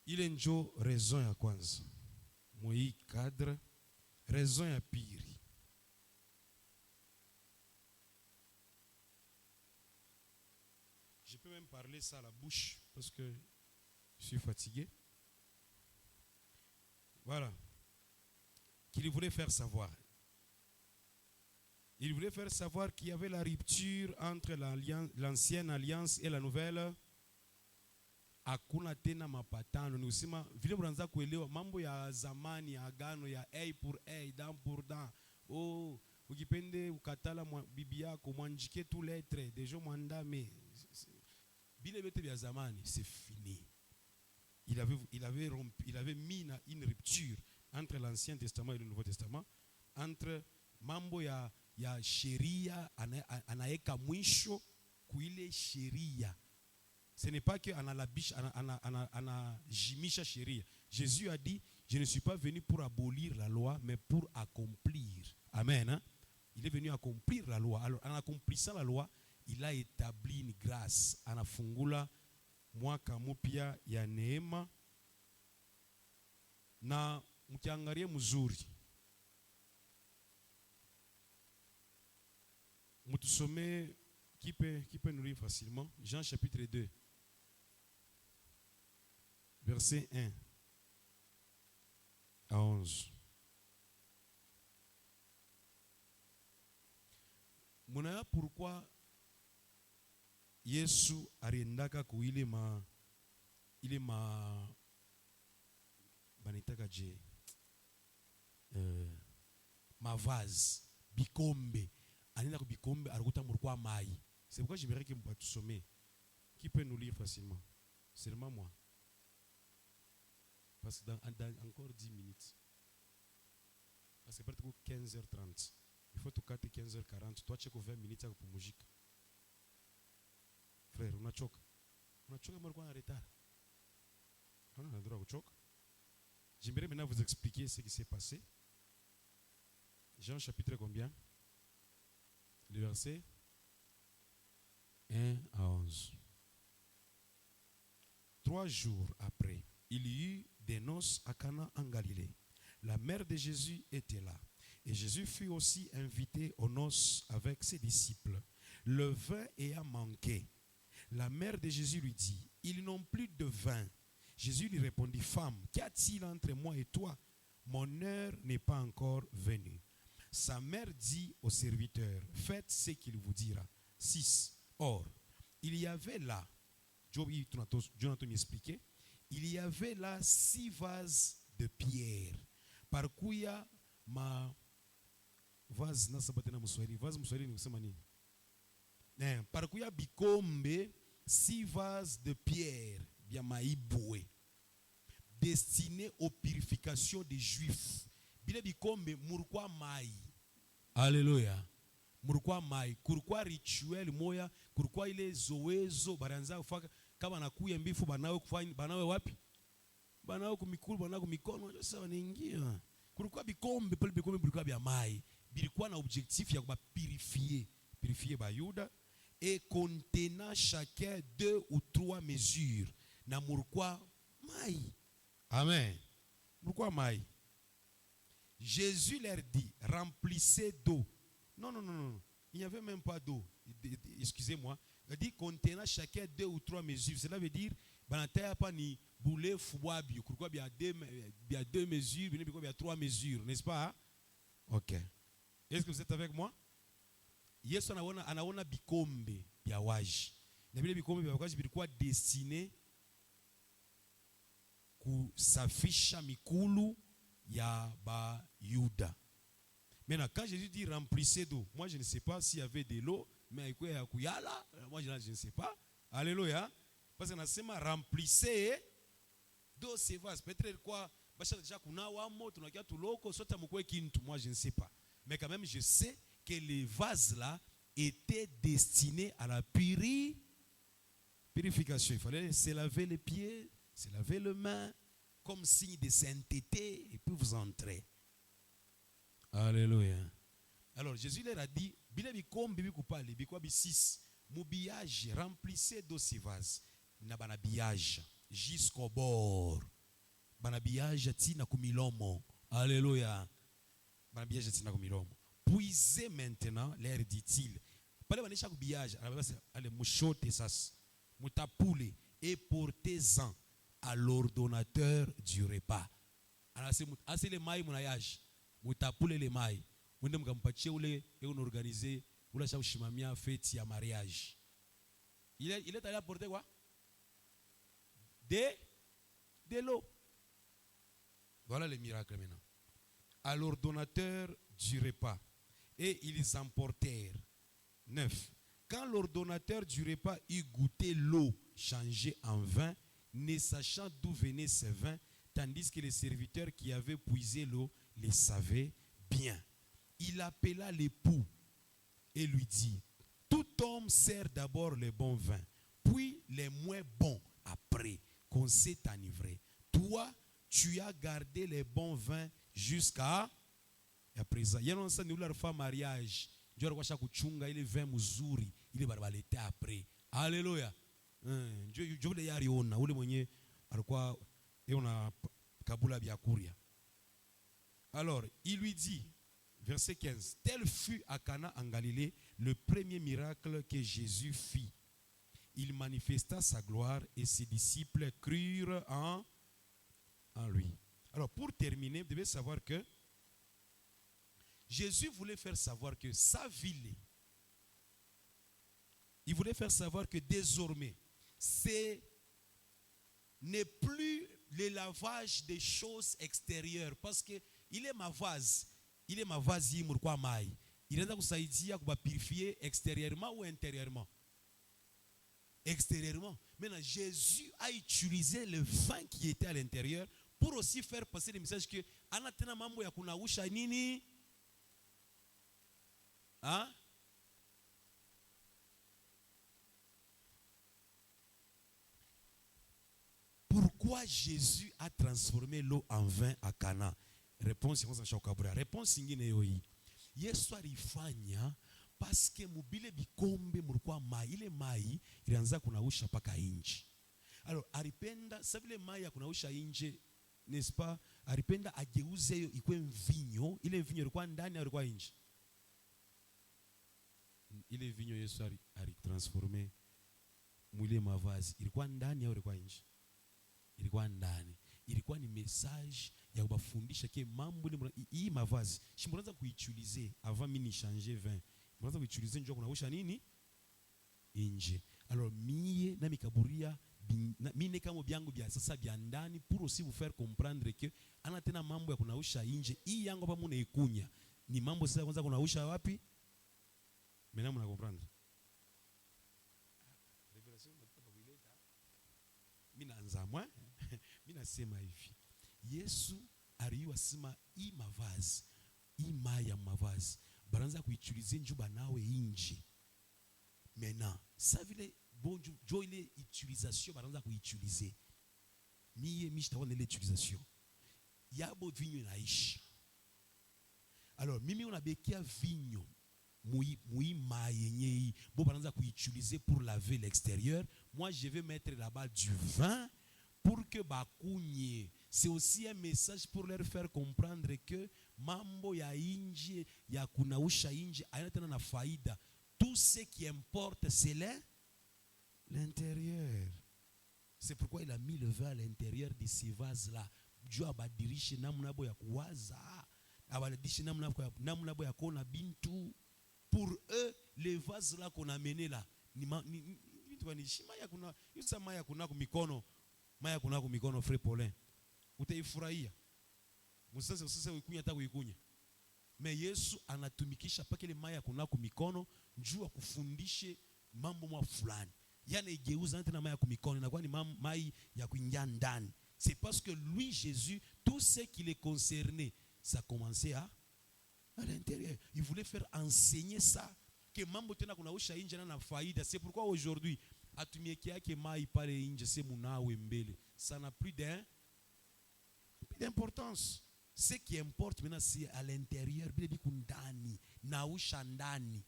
Il y a une raison ya kwanza. Moi cadre, raison ya piri. Je peux même parler ça à la bouche parce que je suis fatigué. Voilà. Qu'il voulait faire savoir. Il voulait faire savoir qu'il y avait la rupture entre l'ancienne alliance et la nouvelle. Hakuna tena mapatano. Ni usema vile mnaanza kuelewa mambo ya zamani ya agano ya A pour A, dent pour dent. Oh, ukipende ukatala bibi yako mwanjike tu lettre, dejo mwandame. Bile bete vya zamani, c'est fini. Il avait mis une rupture entre l'Ancien Testament et le Nouveau Testament, entre mambo ya sheria anaeka mwisho kuile sheria. Ce n'est pas que anajimisha sheria. Jésus a dit, je ne suis pas venu pour abolir la loi, mais pour accomplir. Amen. Hein? Il est venu accomplir la loi. Alors, en accomplissant la loi, il a établi une grâce. Anafungula mwaka mpya ya neema. Na mkiangalie mzuri. Mutusome qui peut nous lire facilement? Jean chapitre 2. Verset 1 à 11. Pourquoi Yesu aliendaka ku ile ma banitaka je ma vase bikombe, alienda ku bikombe alikuta murukwa mai. C'est pourquoi j'aimerais que vous sommet. Qui peut nous lire facilement? Seulement moi. Parce que dans encore 10 minutes. Parce que peut-être 15h30. Il faut toquer 15h40. Toi, tu as 20 minutes pour musique. Frère, on a choqué. On a choqué, on a retard. On a droit au choc. J'aimerais maintenant vous expliquer ce qui s'est passé. Jean chapitre combien? Le verset 1 à 11. 3 jours après, il y eut des noces à Cana en Galilée. La mère de Jésus était là. Et Jésus fut aussi invité aux noces avec ses disciples. Le vin ayant manqué, la mère de Jésus lui dit, ils n'ont plus de vin. Jésus lui répondit, femme, qu'y a-t-il entre moi et toi? Mon heure n'est pas encore venue. Sa mère dit au serviteur, faites ce qu'il vous dira. 6. Or, il y avait là, Jonathan m'expliquait, il y avait là 6 vases de pierre. Par kuya ma vase na sabate na Mswahili. Vase Mswahili ni kusema nini? Par kuya bikombe 6 vases de pierre bya maibwe destiné aux purifications des Juifs. Bile bikombe murukwa mai. Alléluia. Murukwa mai, kurukwa rituel moya, kurukwa ile zowezo baranza kufaka kama nakuya mbifu banawe kufanya banawe wapi? Banawe kumikulu, banawe kumikono, sasa wanaingia. Kurukwa bikombe, pale bikombe bulikuwa bya mai, bilikuwa na objectif ya kuba purifier bayuda et contenant chacun 2 ou 3 mesures na murukwa mai. Amen. Murukwa mai. Jésus leur dit, remplissez d'eau. Non. Il n'y avait même pas d'eau. Excusez-moi. Il dit contenant chacun 2 ou 3 mesures. Cela veut dire, banataya pas ni boule fouabi. Pourquoi il y a 2 mesures, il y a 3 mesures, n'est-ce pas? Ok. Est-ce que vous êtes avec moi? Yesu anaona bikombe bya waji. Na vile bikombe bya waji bilikuwa destiné kusafisha mikulu ya ba Yuda. Maintenant, quand Jésus dit remplissez d'eau, moi je ne sais pas s'il y avait de l'eau, mais moi je ne sais pas. Alléluia. Parce que nasema remplissez d'eau ces vases. Peut-être quoi, déjà kunawa moto tunakia tuloko sota mukwe kintu, moi je ne sais pas. Mais quand même je sais que les vases là étaient destinés à la purification. Il fallait se laver les pieds, se laver les mains comme signe de sainteté et puis vous entrez. Alléluia. Alors Jésus leur a dit, bila bikombe bikupale bikwa bi 6, mubillage remplissez d'eau ces vases. Na bana billage jusqu'au bord. Bana billage tina kumilomo. Alléluia. Bana billage tina kumilomo. Puisez maintenant, leur dit-il. Pale banisha kubillage, allez mushote sas. Mutapule et portez-en à l'ordonnateur du repas. Alors c'est le maï munayage. Mutapule le maï. Mwende mkampatie ule organiser ula cha ushimamia fête ya mariage. Il est allé apporter quoi? De l'eau. Voilà le miracle maintenant. À l'ordonnateur du repas. Et ils emportèrent. 9. Quand l'ordonnateur du repas eut goûté l'eau changée en vin, ne sachant d'où venait ce vin, tandis que les serviteurs qui avaient puisé l'eau les savaient bien. Il appela l'époux et lui dit, tout homme sert d'abord le bon vin, puis les moins bons après, qu'on s'est enivré. Toi, tu as gardé les bons vins jusqu'à présent. Il y a un nous mariage. Dieu a kuchunga ile vin mzuri ile barabalete après. Alléluia. Je voulais yariona ule mwenye alikuwa una kabula bya kuria. Alors, il lui dit, verset 15, tel fut à Cana en Galilée le premier miracle que Jésus fit. Il manifesta sa gloire et ses disciples crurent en lui. Alors, pour terminer, vous devez savoir que Jésus voulait faire savoir que sa ville il voulait faire savoir que désormais, c'est n'est plus le lavage des choses extérieures. Parce que il est ma vase yimurkwa mai. Il est kusaidia kuba purifier extérieurement ou intérieurement. Extérieurement. Maintenant, Jésus a utilisé le vin qui était à l'intérieur pour aussi faire passer le message que anatena mambo ya kunausha nini? Hein? Pourquoi Jésus a transformé l'eau en vin à Cana? Réponse ingine yoi. Yesu alifanya paske mubile bikombe mulikuwa mai, ile mai ilianza kunausha paka inji. Alors alipenda sabile mai ya kunausha inje, n'est-ce pas? Alipenda ageuze hiyo ikuwe mvinyo, ile mvinyo ilikuwa ndani au ilikuwa inje? Ile mvinyo Yesu alitransforme mwile mavazi, ilikuwa ndani au ilikuwa inje? Ilikuwa ndani. Ilikuwa ni message ya kubafundisha ke mambo ile hii mavazi shimboanza kuiutiliser avant mimi ni changer vin. Mwanza kuiutiliser njoo kunaosha nini? Inje. Alors mie na mikaburia mine kama byangu bya sasa bya ndani pour aussi vous faire comprendre que ana tena mambo ya kunaosha inje. Hii yangu hapa muna ikunya. Ni mambo sasa kwanza kunaosha wapi? Mena muna comprendre. Revelation mtapa kuileta. Mimi naanza mwa. Mimi nasema hivi. Yesu aliwa sema hii mavazi, hii maya mavazi, baranza kuitilize njuba nawe inje. Maintenant, ça vile bon jo ile utilisation baranza kuitilize. Mie mishtaona ile utilisation. Yabo vinyo inaisha. Alors mimi unabekia vinyo mui mayenye bo baranza kuitilize pour laver l'extérieur. Moi je vais mettre là-bas du vin pour que bakunye. C'est aussi un message pour leur faire comprendre que mambo ya inje ya kunausha inje aina tena na faida. Tout ce qui importe c'est l'intérieur. C'est pourquoi il a mis le vin à l'intérieur de ces vases là. Dieu abadirishe namna ya kuwaza, abadirishe namna ya kuona bintu. Pour eux les vases là qu'on a mené là ni shima ya kuna yusama ya kuna kumikono. Maya kuna kumikono Frère Paulin. Utaifurahia. Musasa ukunya hata kuikunya. Mais Yesu anatumikisha paka ile maya kuna kumikono njua kufundishe mambo mwa fulani. Yana igeuza tena maya kumikono inakuwa ni mai ya kuingia ndani. C'est parce que lui Jésus tout ce qui le concernait ça commençait à l'intérieur. Il voulait faire enseigner ça que mambo tena kunausha inje na faida. C'est pourquoi aujourd'hui atumiekia yake mai pale inje se munawe mbele. Ça n'a plus d'importance. Ce qui importe maintenant c'est à l'intérieur, bile bikundani, nausha ndani.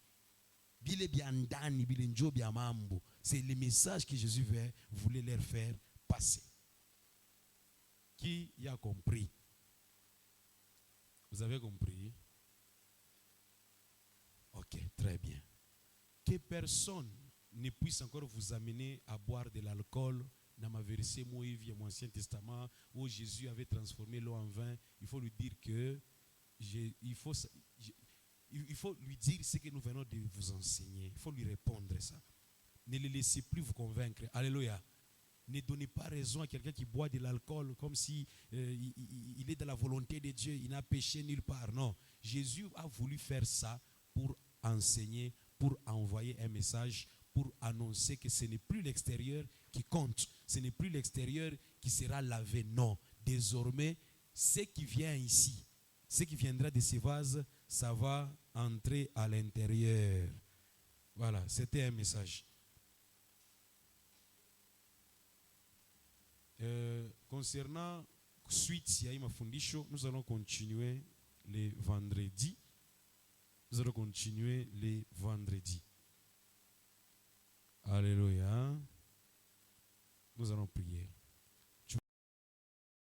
Bile bia ndani, bile njo bia mambo. C'est le message que Jésus voulait leur faire passer. Qui y a compris? Vous avez compris? Ok, très bien. Que personne ne puisse encore vous amener à boire de l'alcool. Dans ma verset Moïse, mon Ancien Testament, où Jésus avait transformé l'eau en vin, il faut lui dire que il faut lui dire ce que nous venons de vous enseigner. Il faut lui répondre ça. Ne le laissez plus vous convaincre. Alléluia. Ne donnez pas raison à quelqu'un qui boit de l'alcool comme si il est dans la volonté de Dieu, il n'a péché nulle part. Non. Jésus a voulu faire ça pour enseigner, pour envoyer un message, pour annoncer que ce n'est plus l'extérieur qui compte. Ce n'est plus l'extérieur qui sera lavé. Non. Désormais, ce qui vient ici, ce qui viendra de ces vases, ça va entrer à l'intérieur. Voilà, c'était un message. Concernant suite ya mafundisho, nous allons continuer les vendredis. Nous allons continuer les vendredis. Alléluia. Nous allons prier.